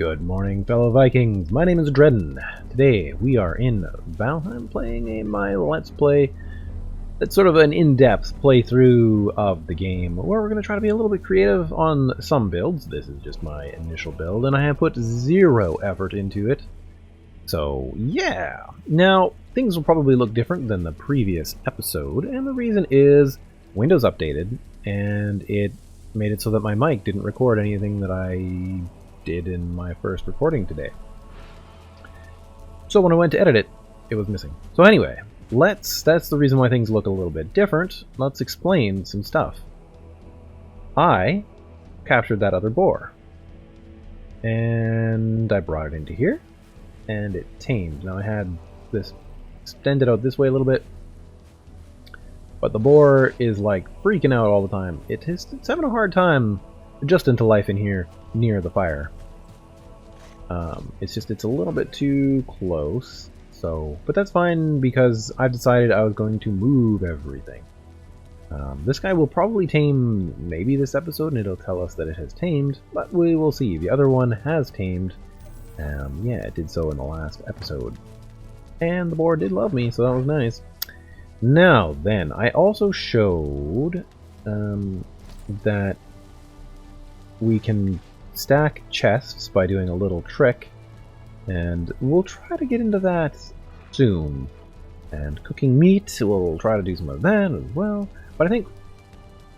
Good morning, fellow Vikings. My name is Dredden. Today we are in Valheim playing my Let's Play. It's sort of an in-depth playthrough of the game where we're going to try to be a little bit creative on some builds. This is just my initial build, and I have put zero effort into it. So, yeah. Now, things will probably look different than the previous episode, and the reason is Windows updated, and it made it so that my mic didn't record anything that I did in my first recording today. So when I went to edit it, it was missing. So anyway, that's the reason why things look a little bit different. Let's explain some stuff. I captured that other boar, and I brought it into here, and it tamed. Now I had this extended out this way a little bit, but the boar is like freaking out all the time. It's having a hard time adjusting to life in here near the fire. It's a little bit too close, but that's fine because I've decided I was going to move everything. This guy will probably tame maybe this episode, and it'll tell us that it has tamed, but we will see. The other one has tamed. Yeah, it did so in the last episode. And the boar did love me, so that was nice. Now then, I also showed that we can stack chests by doing a little trick, and we'll try to get into that soon. And cooking meat, we'll try to do some of that as well. But I think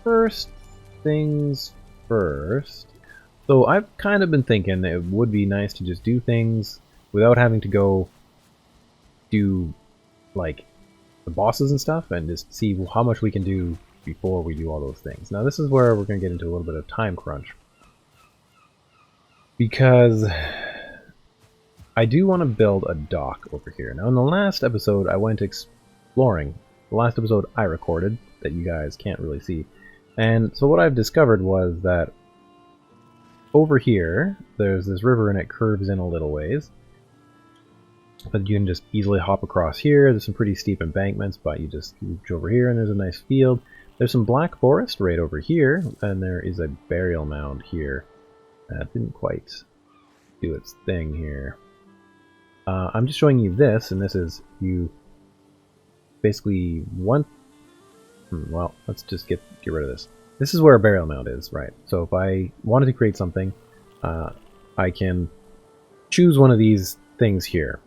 first things first. So I've kind of been thinking it would be nice to just do things without having to go do like the bosses and stuff, and just see how much we can do before we do all those things. Now this is where we're going to get into a little bit of time crunch, because I do want to build a dock over here. Now in the last episode I went exploring. The last episode I recorded that you guys can't really see. And so what I've discovered was that over here there's this river and it curves in a little ways. But you can just easily hop across here. There's some pretty steep embankments, but you just reach over here and there's a nice field. There's some black forest right over here, and there is a burial mound here. That didn't quite do its thing here. I'm just showing you this, and this is you basically want. Well, let's just get rid of this. This is where a burial mound is, right? So if I wanted to create something, I can choose one of these things here,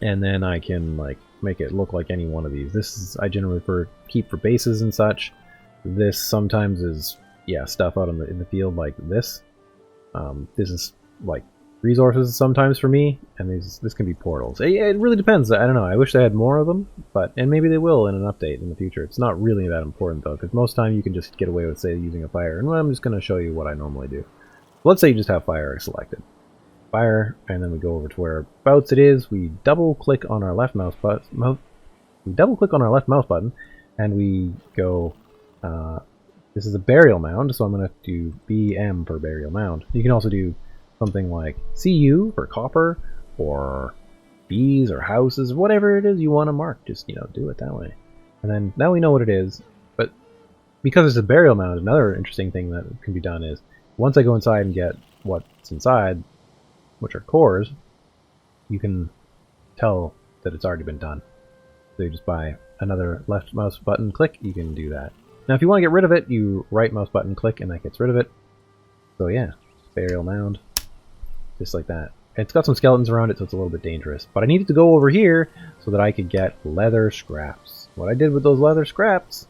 and then I can like make it look like any one of these. This is I generally keep for bases and such. This sometimes is stuff out in the field like this. This is like resources sometimes for me, and this can be portals. It really depends. I don't know. I wish they had more of them, and maybe they will in an update in the future. It's not really that important though, because most time you can just get away with say using a fire. And I'm just going to show you what I normally do. Let's say you just have fire selected. Fire, and then we go over to whereabouts it is. We double click on our left mouse button. We double click on our left mouse button, and we go. This is a burial mound, so I'm going to do BM for burial mound. You can also do something like CU for copper, or bees or houses, whatever it is you want to mark. Just do it that way. And then now we know what it is. But because it's a burial mound, another interesting thing that can be done is once I go inside and get what's inside, which are cores, you can tell that it's already been done. So you just by another left mouse button click, you can do that. Now if you want to get rid of it, you right mouse button click and that gets rid of it. So yeah, burial mound, just like that. It's got some skeletons around it, so it's a little bit dangerous. But I needed to go over here so that I could get leather scraps. What I did with those leather scraps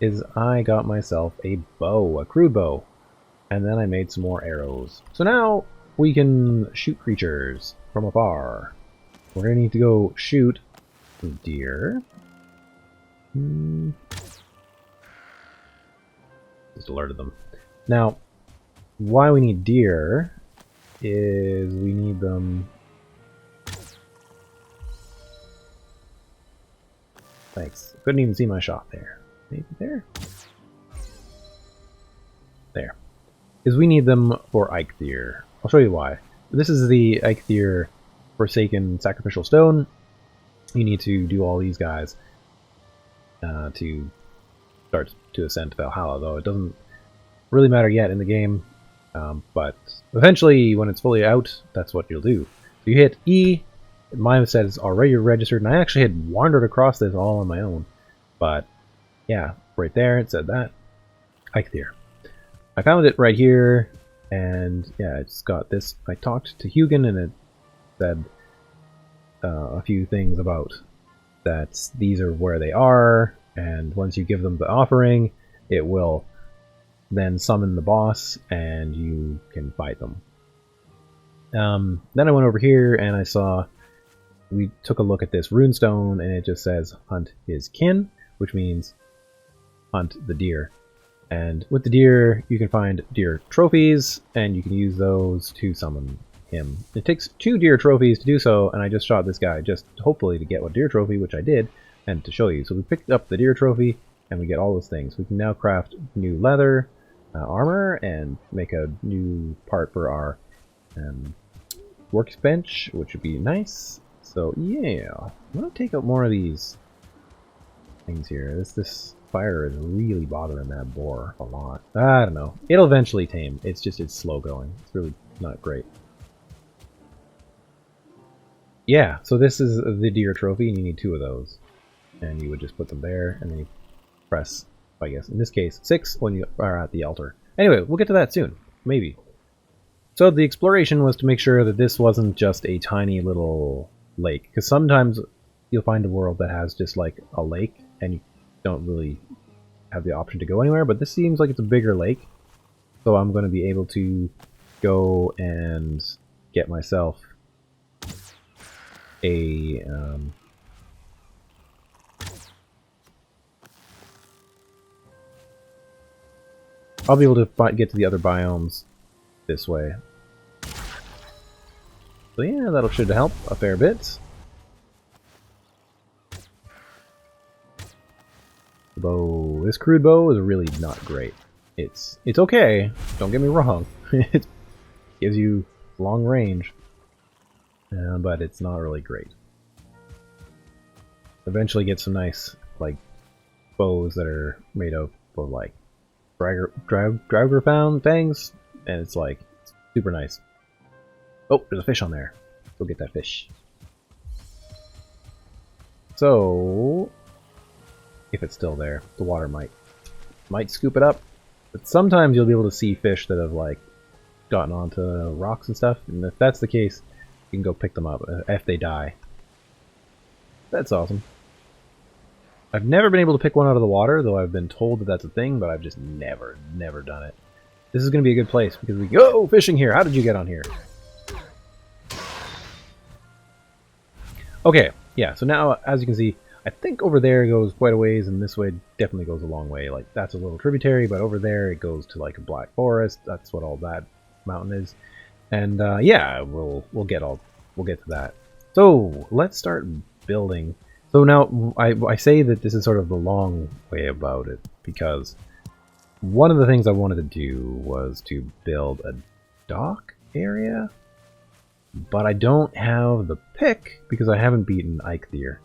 is I got myself a bow, a crude bow. And then I made some more arrows. So now we can shoot creatures from afar. We're going to need to go shoot some deer. Just alerted them. Now, why we need deer is we need them. Thanks. Couldn't even see my shot there. Maybe there? There. Is we need them for Eikthyr. I'll show you why. This is the Eikthyr Forsaken Sacrificial Stone. You need to do all these guys to start to ascend to Valhalla, though it doesn't really matter yet in the game. But eventually, when it's fully out, that's what you'll do. So you hit E. Mine said it's already registered, and I actually had wandered across this all on my own. But yeah, right there it said that. Eikthyr. I found it right here, and yeah, it's got this. I talked to Hugin, and it said a few things about that these are where they are, and once you give them the offering, it will then summon the boss, and you can fight them. Then I went over here, and I saw, we took a look at this runestone, and it just says hunt his kin, which means hunt the deer. And with the deer, you can find deer trophies, and you can use those to summon him. It takes 2 deer trophies to do so, and I just shot this guy just hopefully to get a deer trophy, which I did, and to show you. So we picked up the deer trophy, and we get all those things. We can now craft new leather, armor, and make a new part for our workbench, which would be nice. So yeah, I'm gonna take out more of these things here. This fire is really bothering that boar a lot. I don't know. It'll eventually tame. It's just, it's slow going. It's really not great. Yeah, so this is the deer trophy, and you need 2 of those. And you would just put them there, and then you press, I guess, in this case, 6 when you are at the altar. Anyway, we'll get to that soon. Maybe. So the exploration was to make sure that this wasn't just a tiny little lake. Because sometimes you'll find a world that has just like a lake, and you don't really have the option to go anywhere, but this seems like it's a bigger lake, so I'm going to be able to go and get myself a I'll be able to get to the other biomes this way. So yeah, that should help a fair bit. The bow. This crude bow is really not great. It's okay, don't get me wrong. It gives you long range, but it's not really great. Eventually get some nice like bows that are made of like driver found things, and it's like super nice. Oh, there's a fish on there. Go get that fish. So if it's still there, the water might scoop it up. But sometimes you'll be able to see fish that have like gotten onto rocks and stuff, and if that's the case, you can go pick them up if they die. That's awesome. I've never been able to pick one out of the water, though I've been told that that's a thing, but I've just never done it. This is going to be a good place because we go fishing here. How did you get on here? Okay, yeah, so now as you can see, I think over there goes quite a ways, and this way definitely goes a long way. Like, that's a little tributary, but over there it goes to like a black forest. That's what all that mountain is. And yeah, we'll get to that. So let's start building. So now I say that this is sort of the long way about it, because one of the things I wanted to do was to build a dock area, but I don't have the pick because I haven't beaten Eikthyr.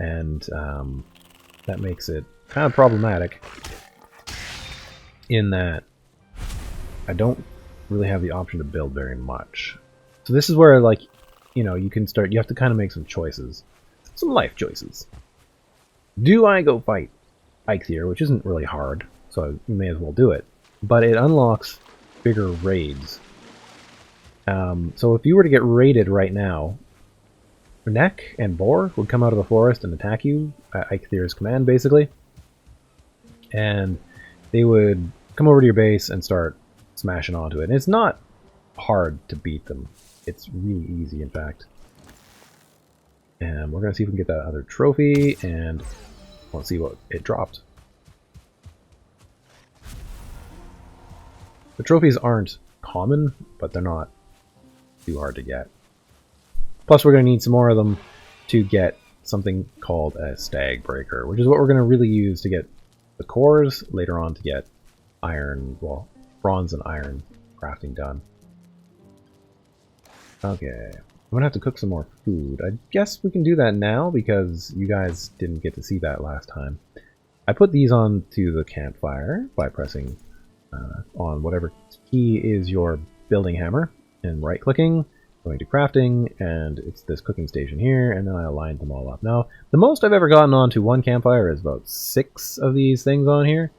And that makes it kind of problematic in that I don't really have the option to build very much. So this is where, like, you know, you have to kind of make some choices. Some life choices. Do I go fight Eikthyr, which isn't really hard, so you may as well do it. But it unlocks bigger raids. So if you were to get raided right now, Neck and Boar would come out of the forest and attack you at Eikthyr's command, basically. And they would come over to your base and start smashing onto it. And it's not hard to beat them. It's really easy, in fact. And we're going to see if we can get that other trophy, and we'll see what it dropped. The trophies aren't common, but they're not too hard to get. Plus, we're going to need some more of them to get something called a stag breaker, which is what we're going to really use to get the cores later on to get iron, well, bronze and iron crafting done. Okay, I'm going to have to cook some more food. I guess we can do that now because you guys didn't get to see that last time. I put these onto the campfire by pressing on whatever key is your building hammer, and right-clicking, going to crafting, and it's this cooking station here, and then I aligned them all up. Now, the most I've ever gotten onto one campfire is about 6 of these things on here,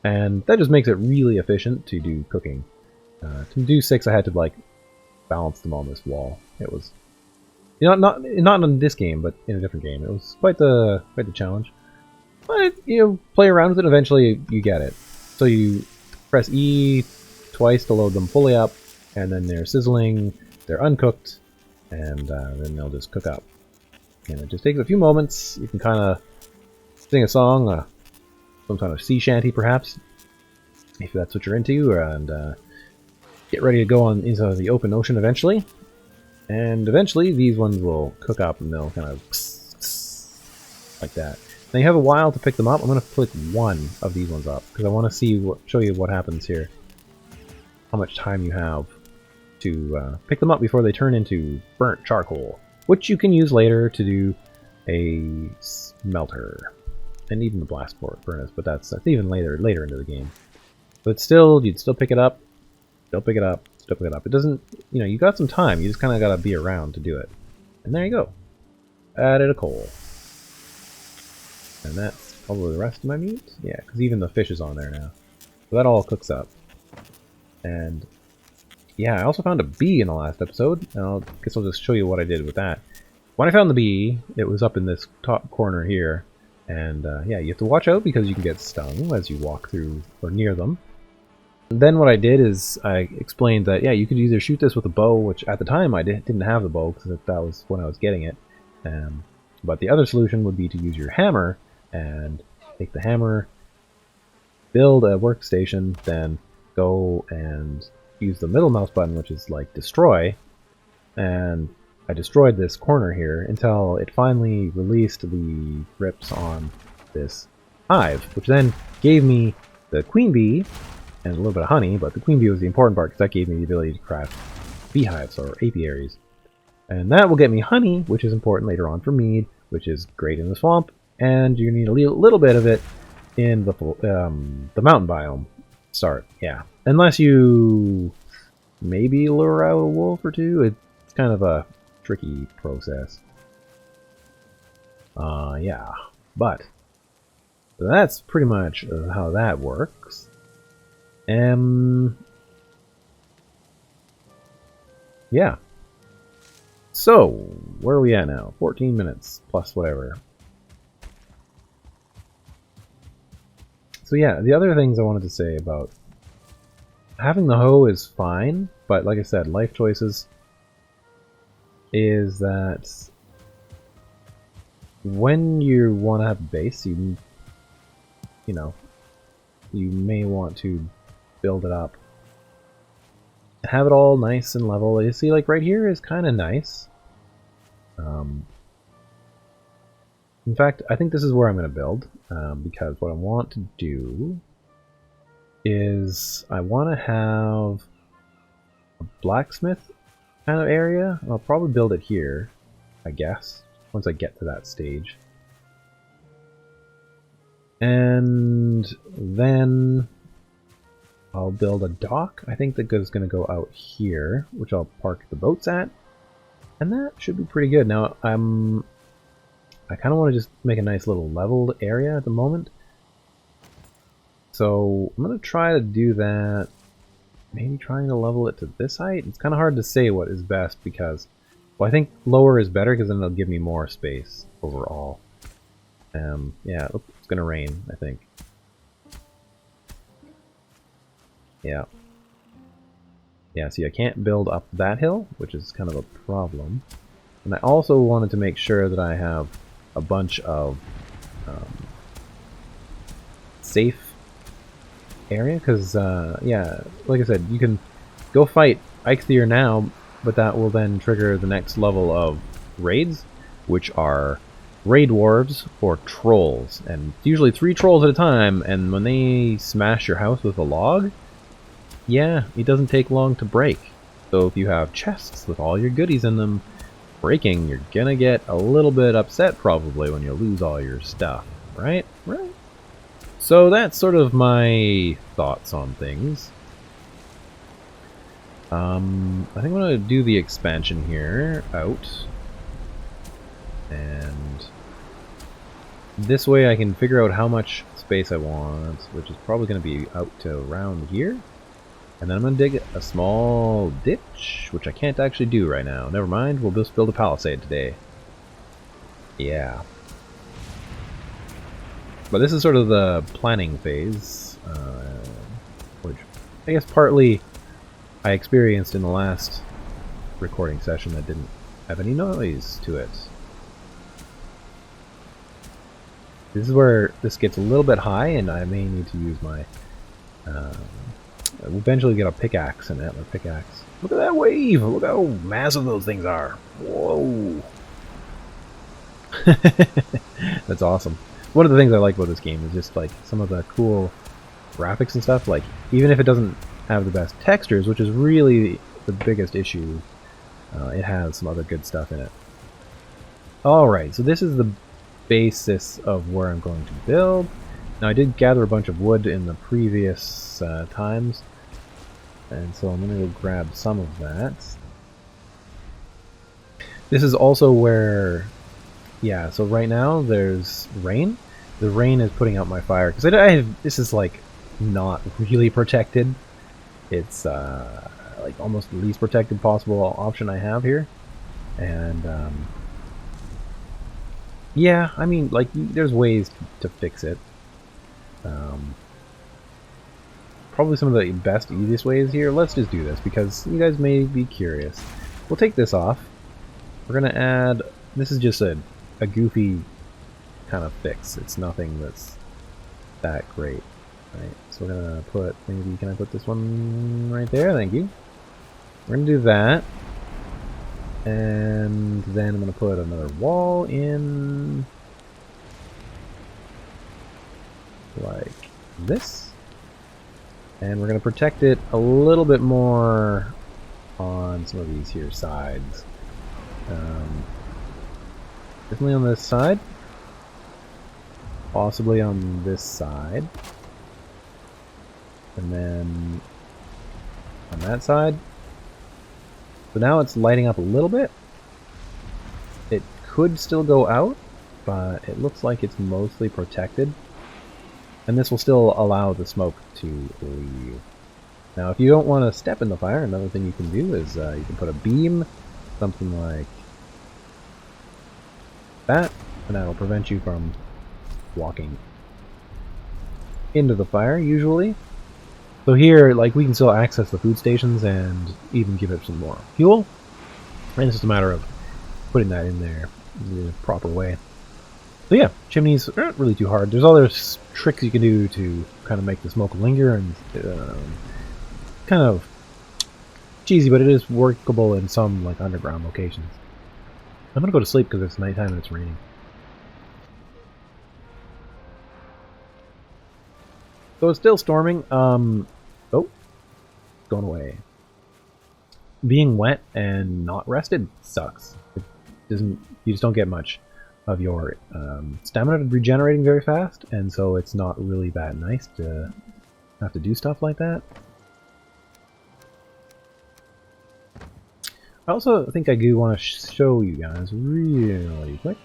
and that just makes it really efficient to do cooking. To do 6, I had to like balance them on this wall. It was, you know, not in this game, but in a different game. It was quite the challenge. But you know, play around with it. Eventually, you get it. So you press E twice to load them fully up, and then they're sizzling. They're uncooked, and then they'll just cook up. And it just takes a few moments. You can kind of sing a song, some kind of sea shanty perhaps, if that's what you're into, and get ready to go on into the open ocean eventually. And eventually these ones will cook up and they'll kind of like that. Now you have a while to pick them up. I'm going to put one of these ones up because I want to show you what happens here. How much time you have to pick them up before they turn into burnt charcoal, which you can use later to do a smelter and even the blast furnace, but that's even later into the game. But still, you'd still pick it up, still pick it up, still pick it up. It doesn't, you know, you got some time. You just kind of got to be around to do it. And there you go. Added a coal. And that's probably the rest of my meat. Yeah, because even the fish is on there now. So that all cooks up. And yeah, I also found a bee in the last episode, and I guess I'll just show you what I did with that. When I found the bee, it was up in this top corner here, and yeah, you have to watch out because you can get stung as you walk through or near them. And then what I did is I explained that, yeah, you could either shoot this with a bow, which at the time I didn't have the bow because that was when I was getting it. But the other solution would be to use your hammer and take the hammer, build a workstation, then go and use the middle mouse button, which is like destroy, and I destroyed this corner here until it finally released the grips on this hive, which then gave me the queen bee and a little bit of honey, but the queen bee was the important part because that gave me the ability to craft beehives or apiaries. And that will get me honey, which is important later on for mead, which is great in the swamp, and you need a little bit of it in the mountain biome start, yeah. Unless you maybe lure out a wolf or two, it's kind of a tricky process. Yeah, but that's pretty much how that works. Yeah. So, where are we at now? 14 minutes plus whatever. So yeah, the other things I wanted to say about having the hoe is fine, but like I said, life choices is that when you want to have a base, you know, you may want to build it up. Have it all nice and level. You see, like right here is kind of nice. In fact, I think this is where I'm going to build, because what I want to do is I want to have a blacksmith kind of area. I'll probably build it here, I guess, once I get to that stage. And then I'll build a dock. I think that is going to go out here, which I'll park the boats at. And that should be pretty good. Now, I kind of want to just make a nice little leveled area at the moment. So I'm going to try to do that. Maybe trying to level it to this height. It's kind of hard to say what is best because, well, I think lower is better because then it'll give me more space overall. Yeah, it's going to rain, I think. Yeah. Yeah, see, I can't build up that hill, which is kind of a problem. And I also wanted to make sure that I have a bunch of safe area, because, yeah, like I said, you can go fight Eikthyr now, but that will then trigger the next level of raids, which are raid dwarves or trolls. And usually 3 trolls at a time, and when they smash your house with a log, yeah, it doesn't take long to break. So if you have chests with all your goodies in them, breaking, you're gonna get a little bit upset probably when you lose all your stuff, right? Right. So that's sort of my thoughts on things. I think I'm going to do the expansion here out. And this way I can figure out how much space I want, which is probably going to be out to around here. And then I'm going to dig a small ditch, which I can't actually do right now. Never mind, we'll just build a palisade today. Yeah. But this is sort of the planning phase, which I guess partly I experienced in the last recording session that didn't have any noise to it. This is where this gets a little bit high, and I may need to use my... we'll eventually get a pickaxe, an antler pickaxe. Look at that wave! Look how massive those things are! Whoa! That's awesome. One of the things I like about this game is just like some of the cool graphics and stuff. Like, even if it doesn't have the best textures, which is really the biggest issue, it has some other good stuff in it. Alright, so this is the basis of where I'm going to build. Now, I did gather a bunch of wood in the previous times, and so I'm going to go grab some of that. This is also where... Yeah, so right now there's rain. The rain is putting out my fire, because this is like not really protected. It's like almost the least protected possible option I have here. And yeah, I mean, like, there's ways to fix it. Probably some of the best, easiest ways here. Let's just do this, because you guys may be curious. We'll take this off. We're going to add... This is just a goofy kind of fix. It's nothing that's that great. Right, so we're gonna put, maybe, can I put this one right there? Thank you. We're gonna do that. And then I'm gonna put another wall in like this. And we're gonna protect it a little bit more on some of these here sides. Definitely on this side. Possibly on this side. And then on that side. So now it's lighting up a little bit. It could still go out, but it looks like it's mostly protected. And this will still allow the smoke to leave. Now, if you don't want to step in the fire, another thing you can do is you can put a beam, something like that, and that'll prevent you from walking into the fire, usually. So here, like, we can still access the food stations and even give it some more fuel. And it's just a matter of putting that in there in the proper way. So yeah, chimneys aren't really too hard. There's other tricks you can do to kind of make the smoke linger, and kind of cheesy, but it is workable in some, like, underground locations. I'm gonna go to sleep because it's nighttime and it's raining. So it's still storming. Oh, going away. Being wet and not rested sucks. It doesn't. You just don't get much of your stamina regenerating very fast, and so it's not really that nice to have to do stuff like that. I also think I do want to show you guys really quick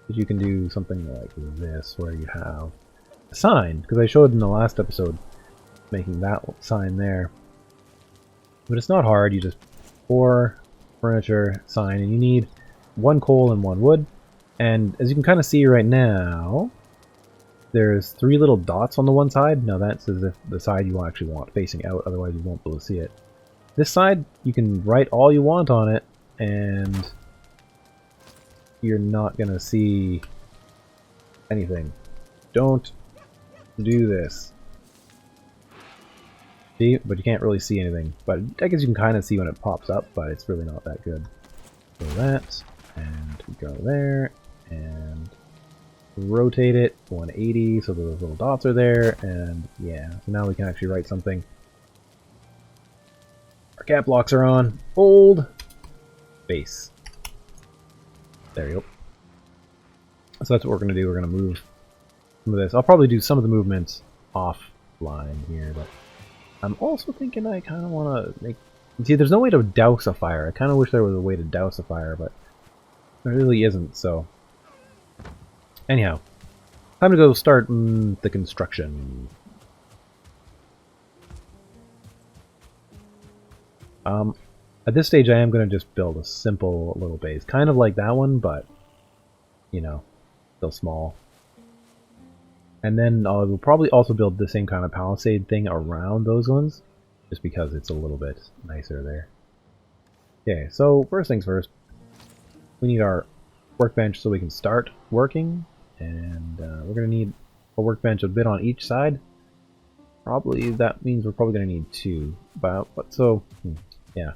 that you can do something like this, where you have a sign, because I showed in the last episode making that sign there. But it's not hard. You just pour furniture, sign, and you need 1 coal and 1 wood. And as you can kind of see right now, there's 3 little dots on the one side. Now that's as if the side you actually want facing out, otherwise you won't be able to see it. This side, you can write all you want on it, and you're not going to see anything. Don't do this. See? But you can't really see anything. But I guess you can kind of see when it pops up, but it's really not that good. So that, and we go there, and rotate it 180 so those little dots are there, and yeah, so now we can actually write something. Our cap locks are on. Old base. There you go. So that's what we're going to do. We're going to move some of this. I'll probably do some of the movements offline here, but I'm also thinking I kind of want to make... See, there's no way to douse a fire. I kind of wish there was a way to douse a fire, but there really isn't, so... Anyhow, time to go start the construction. At this stage I am going to just build a simple little base. Kind of like that one, but, you know, still small. And then we'll probably also build the same kind of palisade thing around those ones, just because it's a little bit nicer there. Okay, so first things first, we need our workbench so we can start working. And we're going to need a workbench a bit on each side. Probably that means we're probably going to need two. But so, yeah.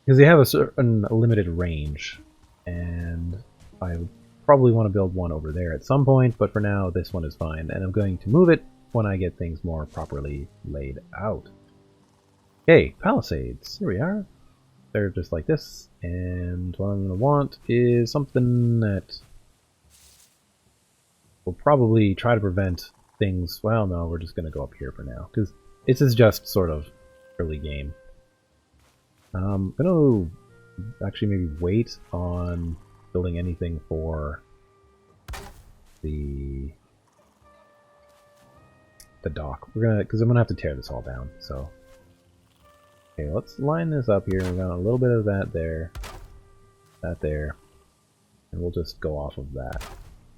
Because they have a certain limited range. And I would probably want to build one over there at some point. But for now, this one is fine. And I'm going to move it when I get things more properly laid out. Okay, palisades. Here we are. They're just like this. And what I'm going to want is something that... we'll probably try to prevent things... Well, no, we're just going to go up here for now, because this is just sort of early game. I'm going to actually maybe wait on building anything for the dock. We're gonna, because I'm gonna have to tear this all down. So, okay, let's line this up here. We've got a little bit of that there, and we'll just go off of that.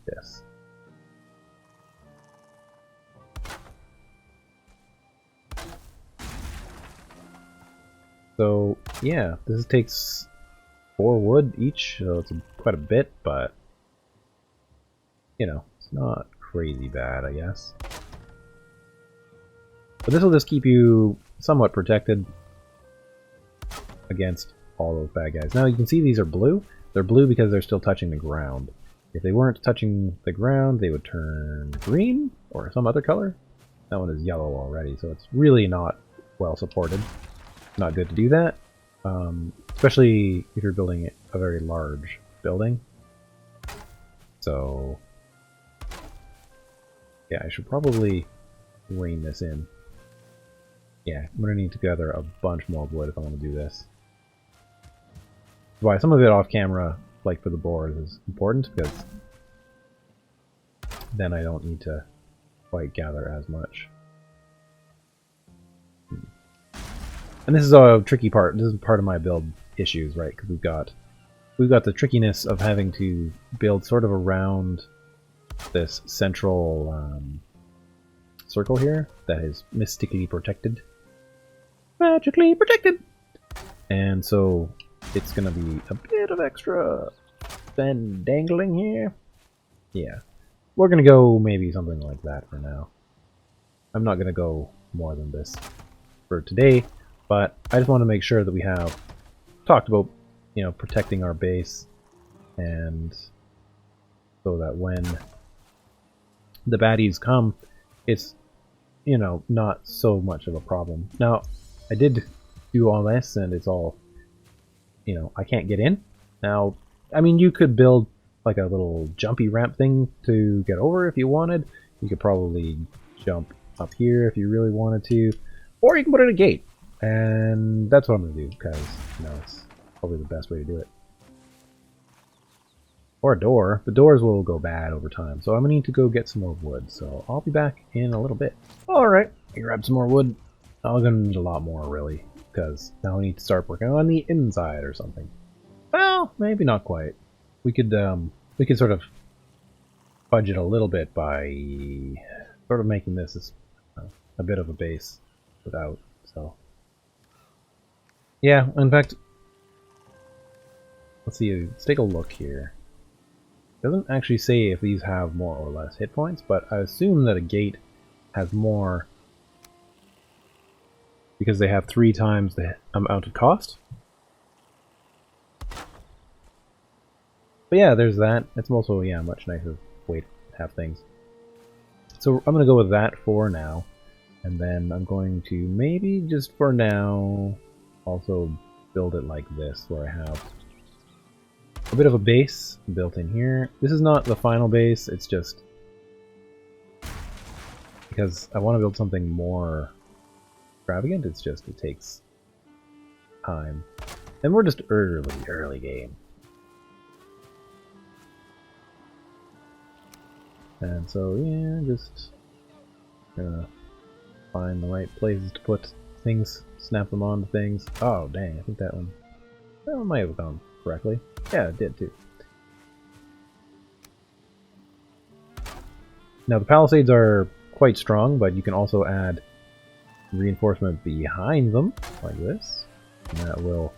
This. So yeah, this takes 4 wood each, so it's quite a bit, but you know, it's not crazy bad, I guess. But this will just keep you somewhat protected against all those bad guys. Now you can see these are blue. They're blue because they're still touching the ground. If they weren't touching the ground, they would turn green or some other color. That one is yellow already, so it's really not well supported. Not good to do that, especially if you're building a very large building. So yeah, I should probably rein this in. Yeah, I'm going to need to gather a bunch more wood if I want to do this. Why some of it off camera, like for the board, is important, because then I don't need to quite gather as much. And this is a tricky part. This is part of my build issues, right? Because we've got the trickiness of having to build sort of around this central circle here that is mystically protected. Magically protected! And so it's going to be a bit of extra dangling here. Yeah. We're going to go maybe something like that for now. I'm not going to go more than this for today, but I just want to make sure that we have talked about, you know, protecting our base, and so that when the baddies come, it's, you know, not so much of a problem. Now, I did do all this, and it's all, you know, I can't get in. Now, I mean, you could build like a little jumpy ramp thing to get over if you wanted. You could probably jump up here if you really wanted to, or you can put in a gate, and that's what I'm going to do, because, you know, it's probably the best way to do it. Or a door. The doors will go bad over time, so I'm going to need to go get some more wood, so I'll be back in a little bit. Alright, I grab some more wood. I'm going to need a lot more, really, because now we need to start working on the inside or something. Well, maybe not quite. We could sort of fudge it a little bit by sort of making this a bit of a base without, so. Yeah, in fact, let's see, let's take a look here. It doesn't actually say if these have more or less hit points, but I assume that a gate has more because they have 3 times the amount of cost. But yeah, there's that. It's also, yeah, a much nicer way to have things. So I'm going to go with that for now. And then I'm going to maybe just for now also build it like this, where I have a bit of a base built in here. This is not the final base, it's just because I want to build something more extravagant. It's just, it takes time. And we're just early game. And so, yeah, just gonna find the right places to put things, snap them onto things. Oh, dang, I think that one might have gone correctly. Yeah, it did too. Now, the palisades are quite strong, but you can also add reinforcement behind them, like this. And that will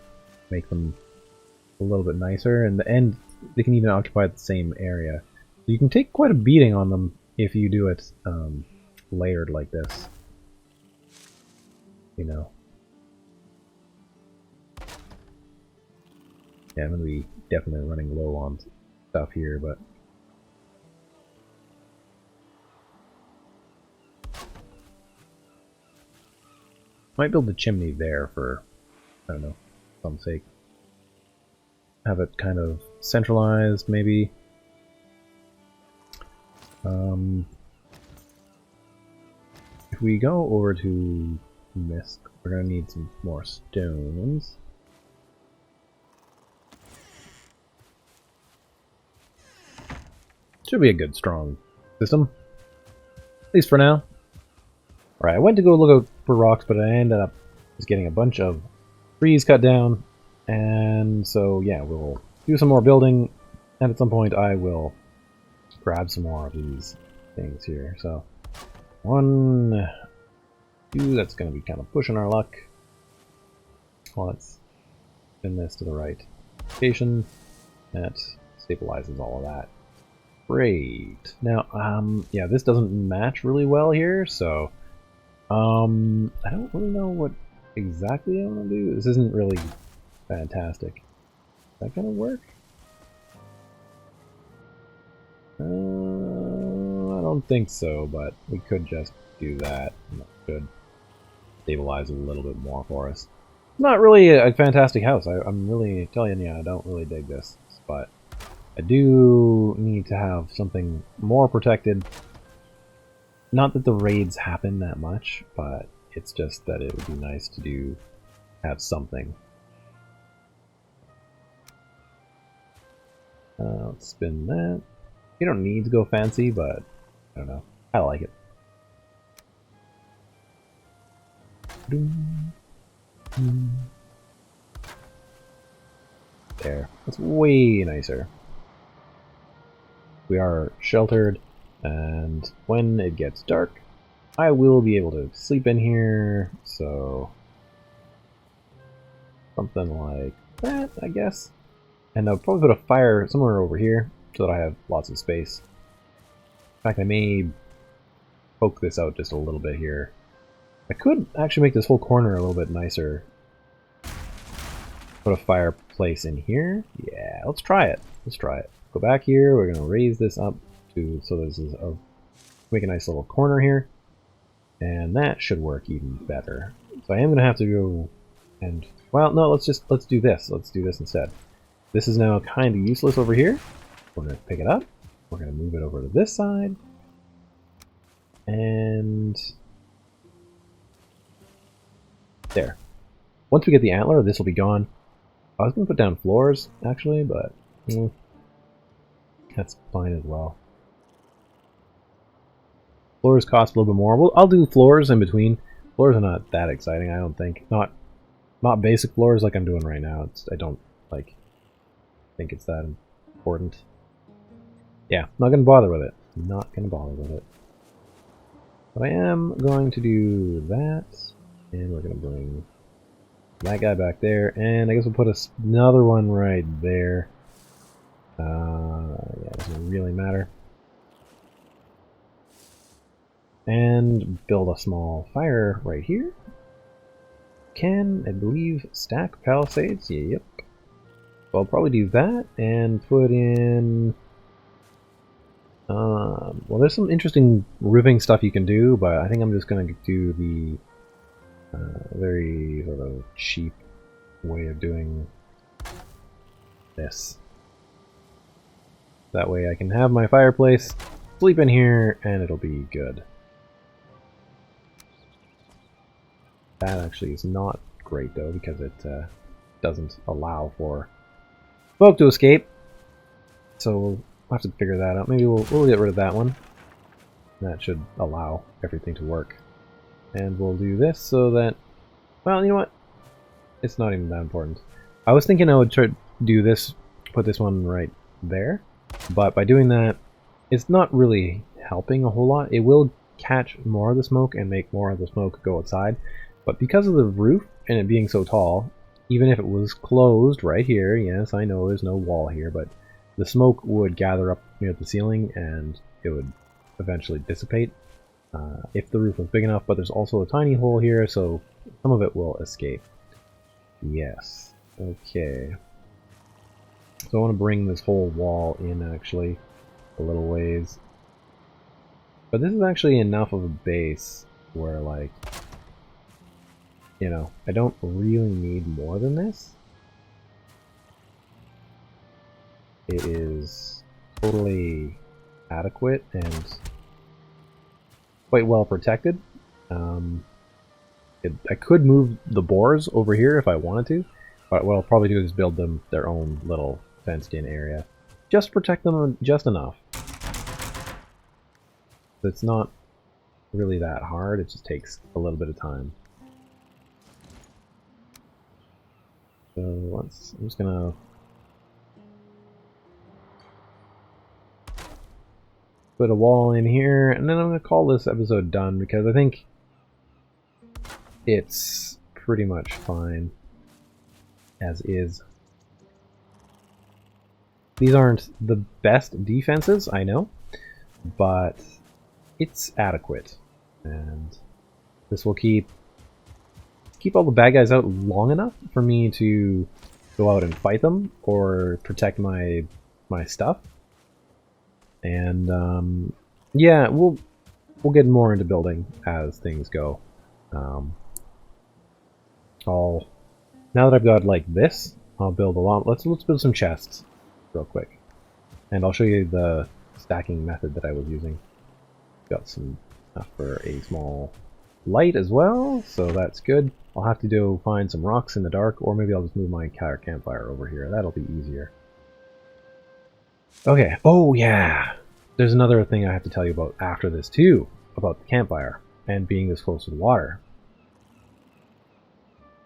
make them a little bit nicer, and they can even occupy the same area. So you can take quite a beating on them if you do it layered like this. You know. Yeah, I'm going to be definitely running low on stuff here, but... might build the chimney there for, I don't know, some sake. Have it kind of centralized, maybe. If we go over to Mist, we're going to need some more stones. Should be a good, strong system. At least for now. Alright, I went to go look out for rocks, but I ended up just getting a bunch of trees cut down. And so, yeah, we'll do some more building. And at some point, I will grab some more of these things here. So, 1, 2, that's going to be kind of pushing our luck. Let's spin this to the right location. That stabilizes all of that. Great. Now, yeah, this doesn't match really well here, so I don't really know what exactly I want to do. This isn't really fantastic. Is that gonna work? I don't think so, but we could just do that. And that should stabilize a little bit more for us. It's not really a fantastic house. I'm really telling you, I don't really dig this, but I do need to have something more protected. Not that the raids happen that much, but it's just that it would be nice to have something. Let's spin that. You don't need to go fancy, but I don't know. I like it. There. That's way nicer. We are sheltered, and when it gets dark, I will be able to sleep in here, so something like that, I guess. And I'll probably put a fire somewhere over here, so that I have lots of space. In fact, I may poke this out just a little bit here. I could actually make this whole corner a little bit nicer. Put a fireplace in here. Yeah, let's try it. Let's try it. Go back here. We're going to raise this up to so this is make a nice little corner here, and that should work even better. So I am going to have to go and no, let's do this. Let's do this instead. This is now kind of useless over here. We're going to pick it up. We're going to move it over to this side, and there. Once we get the antler, this will be gone. I was going to put down floors actually, but that's fine as well. Floors cost a little bit more. I'll do floors in between. Floors are not that exciting, I don't think. Not basic floors like I'm doing right now. I don't think it's that important. Yeah, not gonna bother with it. Not gonna bother with it. But I am going to do that, and we're gonna bring that guy back there, and I guess we'll put another one right there. Yeah, it doesn't really matter. And build a small fire right here. Can, I believe, stack palisades? Yep. So I'll probably do that and put in... well, there's some interesting ribbing stuff you can do, but I think I'm just going to do the very sort of cheap way of doing this. That way I can have my fireplace, sleep in here, and it'll be good. That actually is not great though, because it doesn't allow for smoke to escape. So we'll have to figure that out. Maybe we'll get rid of that one. That should allow everything to work. And we'll do this so that, well, you know what? It's not even that important. I was thinking I would try to do this, put this one right there, but by doing that, it's not really helping a whole lot. It will catch more of the smoke and make more of the smoke go outside, but because of the roof and it being so tall, even if it was closed right here, yes, I know there's no wall here, but the smoke would gather up near the ceiling and it would eventually dissipate if the roof was big enough, but there's also a tiny hole here, so some of it will escape. Yes. Okay. So I want to bring this whole wall in, actually, a little ways. But this is actually enough of a base where, like, you know, I don't really need more than this. It is totally adequate and quite well protected. I could move the boars over here if I wanted to, but what I'll probably do is build them their own little fenced-in area. Just protect them just enough. It's not really that hard, it just takes a little bit of time. So I'm just gonna put a wall in here, and then I'm gonna call this episode done because I think it's pretty much fine as is. These aren't the best defenses, I know, but it's adequate, and this will keep all the bad guys out long enough for me to go out and fight them or protect my stuff. And yeah, we'll get more into building as things go. Now that I've got like this, I'll build a lot. Let's build some chests real quick, and I'll show you the stacking method that I was using. Got some enough for a small light as well, so that's good. I'll have to find some rocks in the dark, or maybe I'll just move my campfire over here. That'll be easier. Okay. Oh yeah, there's another thing I have to tell you about after this too, about the campfire and being this close to the water.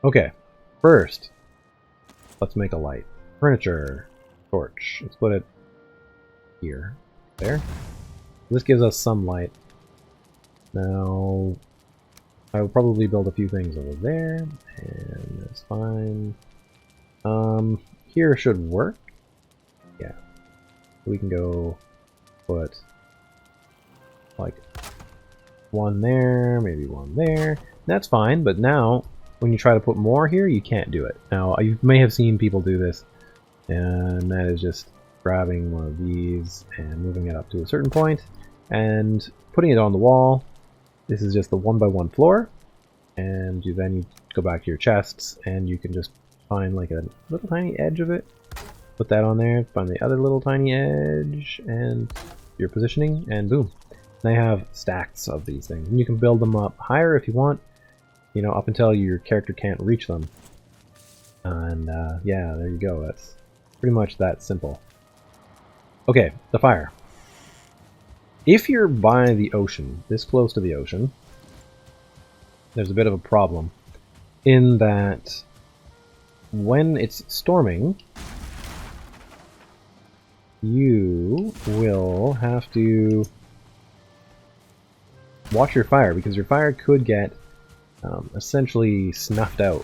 Okay, first, let's make a light. Furniture, torch. Let's put it here, there. This gives us some light. Now, I will probably build a few things over there, and that's fine. Here should work. Yeah, we can go put like one there, maybe one there. That's fine, but now when you try to put more here, you can't do it. Now, you may have seen people do this, and that is just grabbing one of these and moving it up to a certain point and putting it on the wall. This is just the 1x1 floor, and then you go back to your chests and you can just find like a little tiny edge of it, put that on there, find the other little tiny edge, and your positioning, and boom. They have stacks of these things, and you can build them up higher if you want, you know, up until your character can't reach them. And yeah, there you go. That's pretty much that simple. Okay, the fire. If you're by the ocean, this close to the ocean, there's a bit of a problem in that when it's storming, you will have to watch your fire, because your fire could get essentially snuffed out,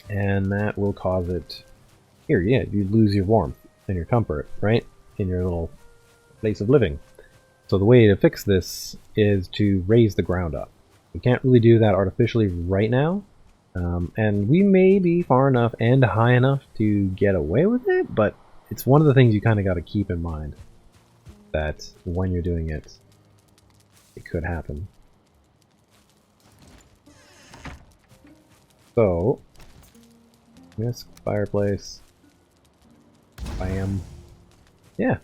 and that will cause it here. Yeah, you lose your warmth and your comfort, right, in your little place of living. So the way to fix this is to raise the ground up. We can't really do that artificially right now, and we may be far enough and high enough to get away with it, but it's one of the things you kind of got to keep in mind, that when you're doing it, it could happen. So, this fireplace, bam, yeah.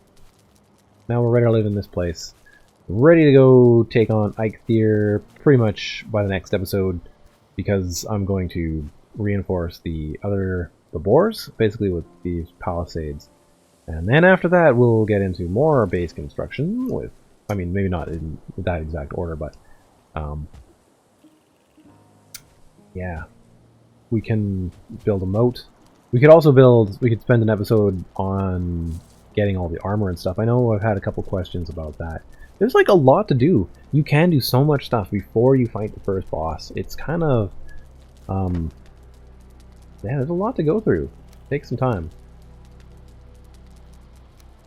Now we're ready to live in this place ready to go take on Eikthyr pretty much by the next episode, because I'm going to reinforce the boars, basically with these palisades. And then after that, we'll get into more base construction with, I mean, maybe not in that exact order, but, yeah. We can build a moat. We could also we could spend an episode on getting all the armor and stuff. I know I've had a couple questions about that. There's like a lot to do. You can do so much stuff before you fight the first boss. It's kind of, yeah, there's a lot to go through. Take some time.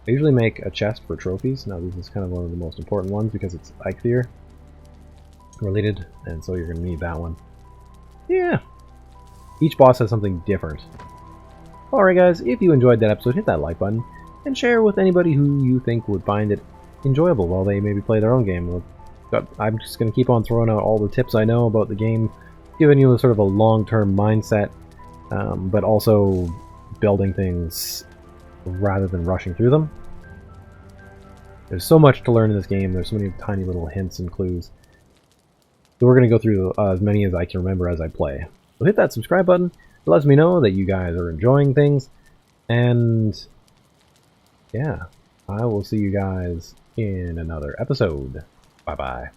I usually make a chest for trophies. Now this is kind of one of the most important ones because it's Eikthyr related, and so you're going to need that one. Yeah. Each boss has something different. Alright guys, if you enjoyed that episode, hit that like button, and share with anybody who you think would find it enjoyable while they maybe play their own game. I'm just going to keep on throwing out all the tips I know about the game, giving you a sort of a long-term mindset, but also building things rather than rushing through them. There's so much to learn in this game, there's so many tiny little hints and clues. So we're going to go through as many as I can remember as I play. So hit that subscribe button. It lets me know that you guys are enjoying things. And yeah, I will see you guys in another episode. Bye-bye.